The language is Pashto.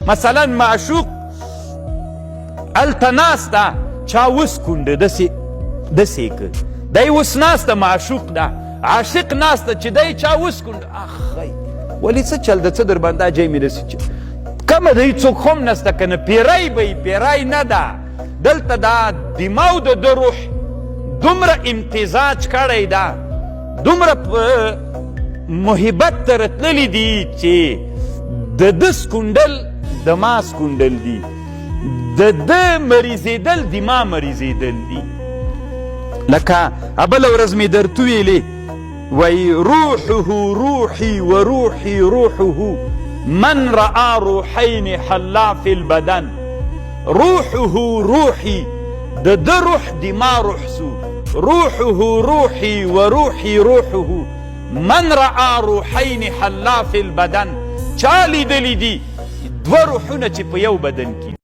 مثلا معشوق هلته ناسته چا وسکونډه داسې که دی اوس ناسته معشوق ده عاشق ناسته چې دی چا وسکونډه اخی ولې څه چل ده څه در باندې دا جای مې داسې کمه دی څوک خو هم نسته که نه پیری به یي پیری نه ده دلته دا دماغ د روح دومره امتزاج کړی ده دومره په محبت ته رتللی دي چې د ده سکونډل د ما سکونډل دي د ده مریضېدل د ما مریضېدل دي لکه بله ورځ مې درته ویلې وایي روحه روحي و روحي روحه من رأى روحين حلا في البدن روحه روحي د ده روح د ما روح سو روحه روحي و روحي روحه من رأى روحين حلا في البدن چا لیدلی دي دوه روحونه چې په یو بدن کې